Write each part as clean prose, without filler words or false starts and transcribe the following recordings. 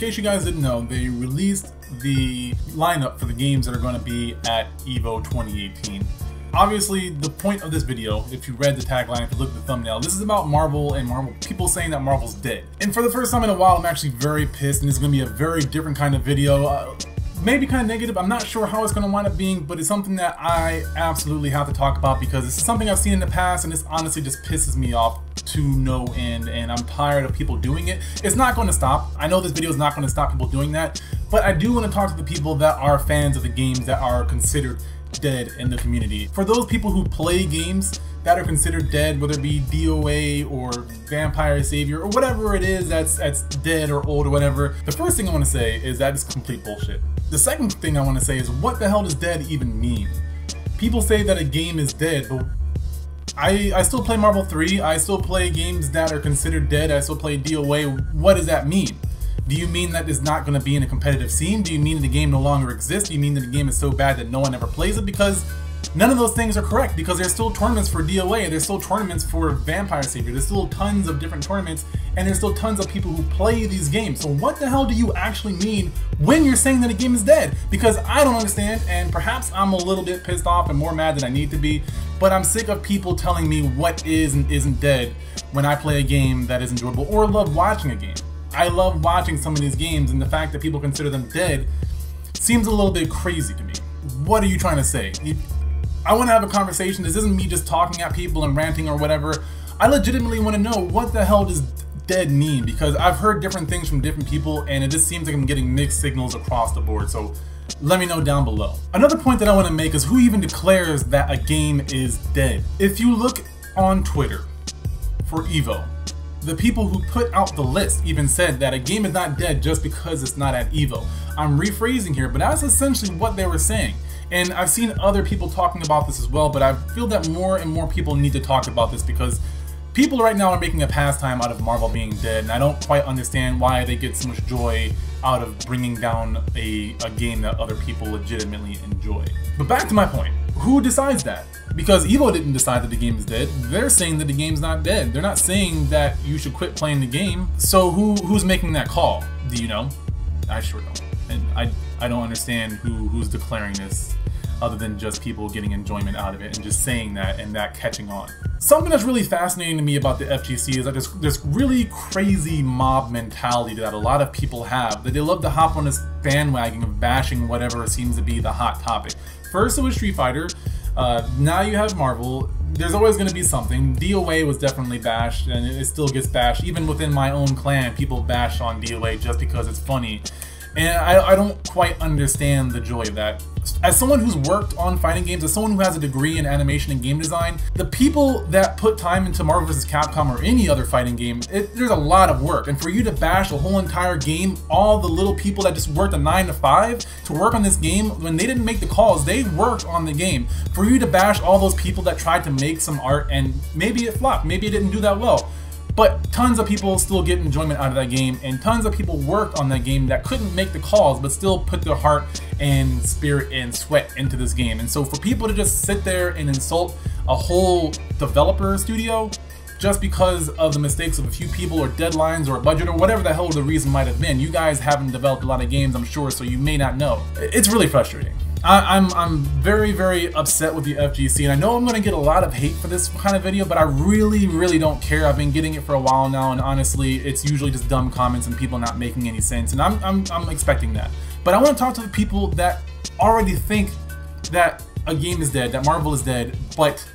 case you guys didn't know, they released the lineup for the games that are going to be at EVO 2018. Obviously, the point of this video, if you read the tagline, if you look at the thumbnail, this is about Marvel and people saying that Marvel's dead. And for the first time in a while, I'm actually very pissed, and it's going to be a very different kind of video. Maybe kind of negative, I'm not sure how it's going to wind up being, but it's something that I absolutely have to talk about because this is something I've seen in the past, and this honestly just pisses me off to no end, and I'm tired of people doing it. It's not going to stop. I know this video is not going to stop people doing that, but I do want to talk to the people that are fans of the games that are considered dead in the community. For those people who play games that are considered dead, whether it be DOA or Vampire Savior or whatever it is that's dead or old or whatever, the first thing I want to say is that it's complete bullshit. The second thing I want to say is, what the hell does dead even mean? People say that a game is dead, but I still play Marvel 3, I still play games that are considered dead, I still play DOA. What does that mean? Do you mean that it's not going to be in a competitive scene? Do you mean that the game no longer exists? Do you mean that the game is so bad that no one ever plays it? Because none of those things are correct, because there's still tournaments for DOA, there's still tournaments for Vampire Savior, there's still tons of different tournaments, and there's still tons of people who play these games. So what the hell do you actually mean when you're saying that a game is dead? Because I don't understand, and perhaps I'm a little bit pissed off and more mad than I need to be, but I'm sick of people telling me what is and isn't dead when I play a game that is enjoyable or love watching a game. I love watching some of these games, and the fact that people consider them dead seems a little bit crazy to me. What are you trying to say? I want to have a conversation. This isn't me just talking at people and ranting or whatever. I legitimately want to know, what the hell does dead mean? Because I've heard different things from different people, and it just seems like I'm getting mixed signals across the board. So let me know down below. Another point that I want to make is, who even declares that a game is dead? If you look on Twitter for EVO, the people who put out the list even said that a game is not dead just because it's not at EVO. I'm rephrasing here, but that's essentially what they were saying. And I've seen other people talking about this as well, but I feel that more and more people need to talk about this, because people right now are making a pastime out of Marvel being dead, and I don't quite understand why they get so much joy out of bringing down a game that other people legitimately enjoy. But back to my point, who decides that? Because EVO didn't decide that the game is dead. They're saying that the game's not dead. They're not saying that you should quit playing the game. So who's making that call? Do you know? I sure don't. And I don't understand who's declaring this, other than just people getting enjoyment out of it and just saying that and that catching on. Something that's really fascinating to me about the FGC is that there's this really crazy mob mentality that a lot of people have, that they love to hop on this bandwagon of bashing whatever seems to be the hot topic. First it was Street Fighter, now you have Marvel. There's always going to be something. DOA was definitely bashed, and it still gets bashed. Even within my own clan, people bash on DOA just because it's funny. And I don't quite understand the joy of that. As someone who's worked on fighting games, as someone who has a degree in animation and game design, the people that put time into Marvel vs. Capcom or any other fighting game, there's a lot of work. And for you to bash a whole entire game, all the little people that just worked a 9 to 5 to work on this game, when they didn't make the calls, they worked on the game. For you to bash all those people that tried to make some art, and maybe it flopped, maybe it didn't do that well, but tons of people still get enjoyment out of that game, and tons of people worked on that game that couldn't make the calls but still put their heart and spirit and sweat into this game. And so for people to just sit there and insult a whole developer studio just because of the mistakes of a few people or deadlines or a budget or whatever the hell the reason might have been, you guys haven't developed a lot of games, I'm sure, so you may not know. It's really frustrating. I'm very, very upset with the FGC, and I know I'm going to get a lot of hate for this kind of video, but I really don't care. I've been getting it for a while now, and honestly, it's usually just dumb comments and people not making any sense, and I'm expecting that. But I want to talk to the people that already think that a game is dead, that Marvel is dead, but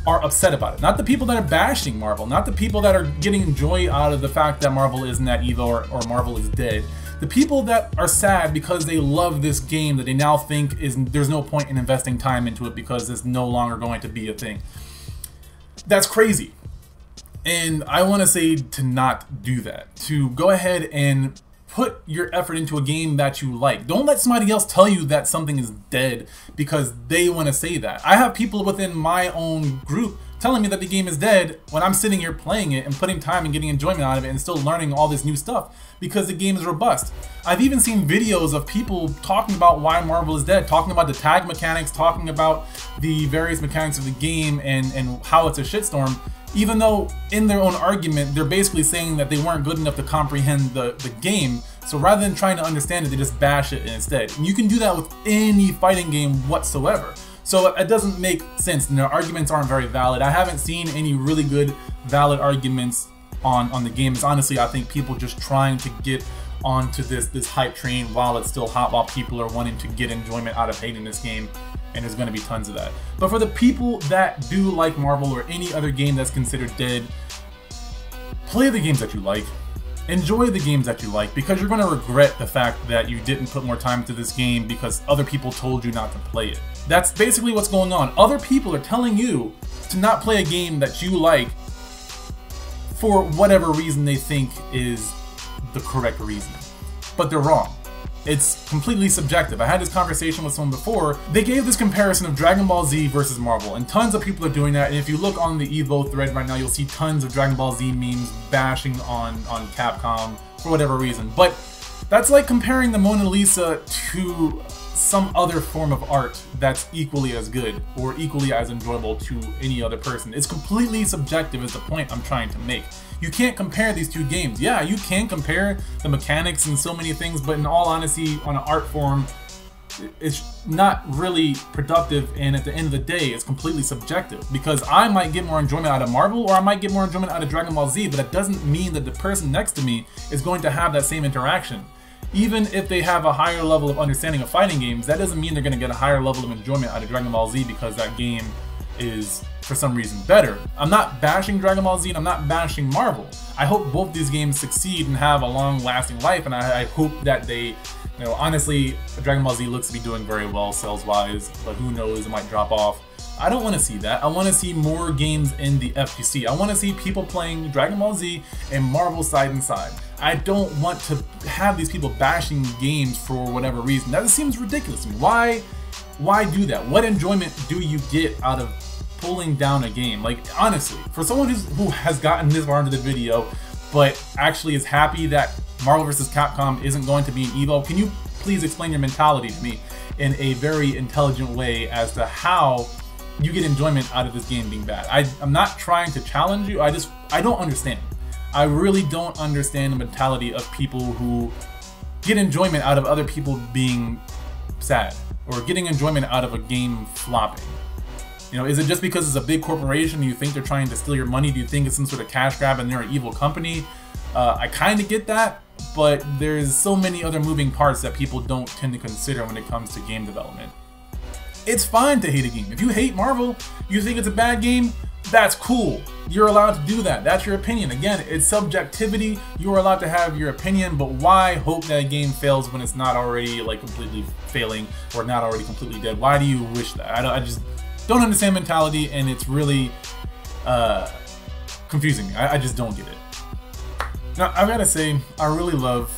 are upset about it. Not the people that are bashing Marvel, not the people that are getting joy out of the fact that Marvel isn't at EVO or Marvel is dead. The people that are sad because they love this game that they now think there's no point in investing time into it because it's no longer going to be a thing. That's crazy. And I want to say to not do that. To go ahead and put your effort into a game that you like. Don't let somebody else tell you that something is dead because they want to say that. I have people within my own group telling me that the game is dead when I'm sitting here playing it and putting time and getting enjoyment out of it and still learning all this new stuff because the game is robust. I've even seen videos of people talking about why Marvel is dead, talking about the tag mechanics, talking about the various mechanics of the game and how it's a shitstorm, even though in their own argument they're basically saying that they weren't good enough to comprehend the game So rather than trying to understand it, they just bash it instead. And you can do that with any fighting game whatsoever. So it doesn't make sense, and their arguments aren't very valid. I haven't seen any really good, valid arguments on the game. It's honestly, I think people just trying to get onto this hype train while it's still hot, while people are wanting to get enjoyment out of hating this game, and there's going to be tons of that. But for the people that do like Marvel or any other game that's considered dead, play the games that you like. Enjoy the games that you like, because you're going to regret the fact that you didn't put more time into this game because other people told you not to play it. That's basically what's going on. Other people are telling you to not play a game that you like for whatever reason they think is the correct reason. But they're wrong. It's completely subjective. I had this conversation with someone before. They gave this comparison of Dragon Ball Z versus Marvel, and tons of people are doing that. And if you look on the Evo thread right now, you'll see tons of Dragon Ball Z memes bashing on Capcom for whatever reason. But that's like comparing the Mona Lisa to some other form of art that's equally as good or equally as enjoyable to any other person. It's completely subjective is the point I'm trying to make. You can't compare these two games. Yeah, you can compare the mechanics and so many things, but in all honesty, on an art form, it's not really productive, and at the end of the day, it's completely subjective, because I might get more enjoyment out of Marvel or I might get more enjoyment out of Dragon Ball Z, but that doesn't mean that the person next to me is going to have that same interaction. Even if they have a higher level of understanding of fighting games, that doesn't mean they're going to get a higher level of enjoyment out of Dragon Ball Z because that game is for some reason better. I'm not bashing Dragon Ball Z and I'm not bashing Marvel. I hope both these games succeed and have a long-lasting life, and I hope that they, you know, honestly, Dragon Ball Z looks to be doing very well sales-wise, but who knows, it might drop off. I don't want to see that. I want to see more games in the FGC. I want to see people playing Dragon Ball Z and Marvel side and side. I don't want to have these people bashing games for whatever reason. That seems ridiculous to me. Why do that? What enjoyment do you get out of pulling down a game? Like, honestly, for someone who has gotten this far into the video but actually is happy that Marvel vs. Capcom isn't going to be an Evo, can you please explain your mentality to me in a very intelligent way as to how you get enjoyment out of this game being bad? I'm not trying to challenge you, I don't understand. I really don't understand the mentality of people who get enjoyment out of other people being sad, or getting enjoyment out of a game flopping. You know, is it just because it's a big corporation and you think they're trying to steal your money? Do you think it's some sort of cash grab and they're an evil company? I kind of get that, but there's so many other moving parts that people don't tend to consider when it comes to game development. It's fine to hate a game. If you hate Marvel, you think it's a bad game, that's cool. You're allowed to do that. That's your opinion. Again, it's subjectivity. You're allowed to have your opinion, but why hope that a game fails when it's not already like completely failing or not already completely dead? Why do you wish that? I just don't understand mentality, and it's really confusing me. I just don't get it. Now, I've got to say, I really love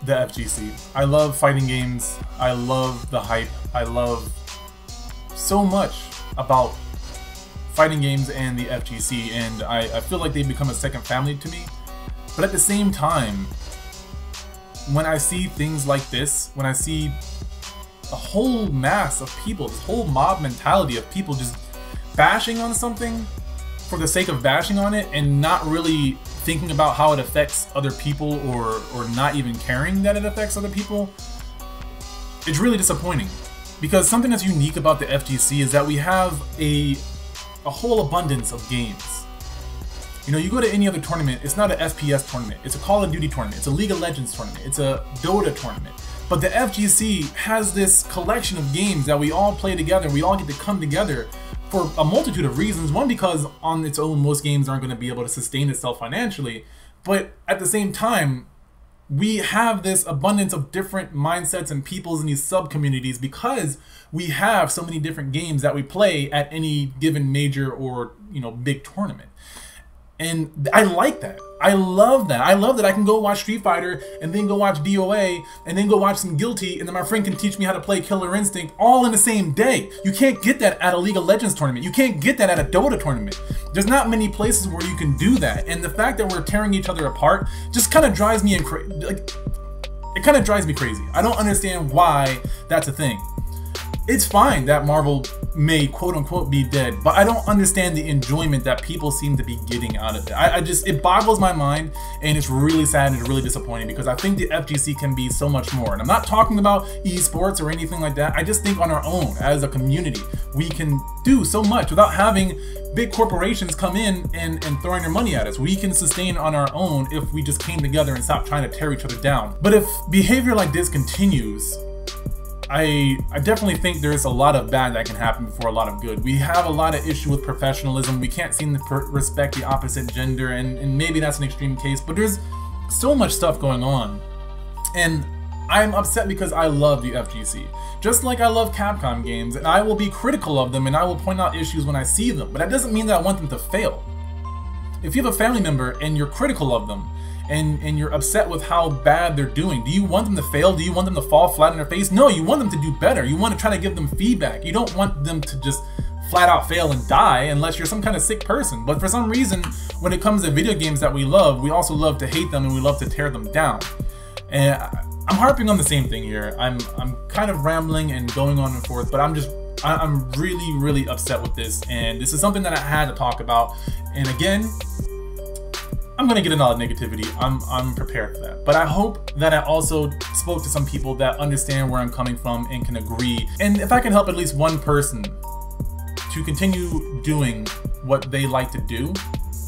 the FGC. I love fighting games. I love the hype. I love so much about fighting games and the FGC, and I feel like they've become a second family to me. But at the same time, when I see things like this, when I see a whole mass of people, this whole mob mentality of people just bashing on something for the sake of bashing on it and not really thinking about how it affects other people, or not even caring that it affects other people, it's really disappointing. Because something that's unique about the FGC is that we have a whole abundance of games. You know, you go to any other tournament, it's not an FPS tournament, it's a Call of Duty tournament, it's a League of Legends tournament, it's a Dota tournament. But the FGC has this collection of games that we all play together, we all get to come together for a multitude of reasons. One, because on its own, most games aren't going to be able to sustain itself financially, but at the same time, we have this abundance of different mindsets and peoples in these sub-communities because we have so many different games that we play at any given major or, you know, big tournament. And I like that. I love that. I love that I can go watch Street Fighter and then go watch DOA and then go watch some Guilty, and then my friend can teach me how to play Killer Instinct all in the same day. You can't get that at a League of Legends tournament. You can't get that at a Dota tournament. There's not many places where you can do that. And the fact that we're tearing each other apart just kind of drives me it kind of drives me crazy. I don't understand why that's a thing. It's fine that Marvel may quote unquote be dead, but I don't understand the enjoyment that people seem to be getting out of it. It boggles my mind, and it's really sad and it's really disappointing because I think the FGC can be so much more. And I'm not talking about esports or anything like that. I just think on our own as a community, we can do so much without having big corporations come in and throwing their money at us. We can sustain on our own if we just came together and stopped trying to tear each other down. But if behavior like this continues, I definitely think there's a lot of bad that can happen before a lot of good. We have a lot of issue with professionalism. We can't seem to respect the opposite gender, and maybe that's an extreme case, but there's so much stuff going on. And I'm upset because I love the FGC. Just like I love Capcom games, and I will be critical of them and I will point out issues when I see them, but that doesn't mean that I want them to fail. If you have a family member and you're critical of them, and you're upset with how bad they're doing, do you want them to fail? Do you want them to fall flat on their face? No, you want them to do better. You want to try to give them feedback. You don't want them to just flat out fail and die unless you're some kind of sick person. But for some reason, when it comes to video games that we love, we also love to hate them and we love to tear them down. And I'm harping on the same thing here. I'm kind of rambling and going on and forth, but I'm really upset with this, and this is something that I had to talk about. And again, I'm gonna get a lot of negativity. I'm prepared for that. But I hope that I also spoke to some people that understand where I'm coming from and can agree. And if I can help at least one person to continue doing what they like to do,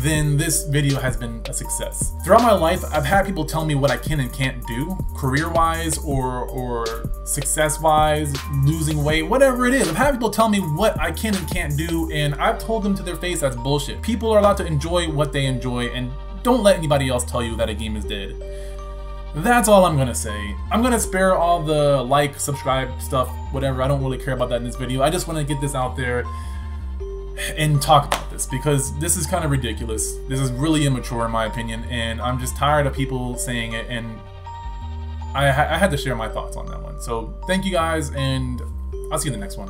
then this video has been a success. Throughout my life, I've had people tell me what I can and can't do, career-wise or success-wise, losing weight, whatever it is. I've had people tell me what I can and can't do, and I've told them to their face that's bullshit. People are allowed to enjoy what they enjoy, and don't let anybody else tell you that a game is dead. That's all I'm gonna say. I'm gonna spare all the like, subscribe stuff, whatever. I don't really care about that in this video. I just want to get this out there and talk about this because this is kind of ridiculous. This is really immature in my opinion, and I'm just tired of people saying it, and I had to share my thoughts on that one. So thank you guys, and I'll see you in the next one.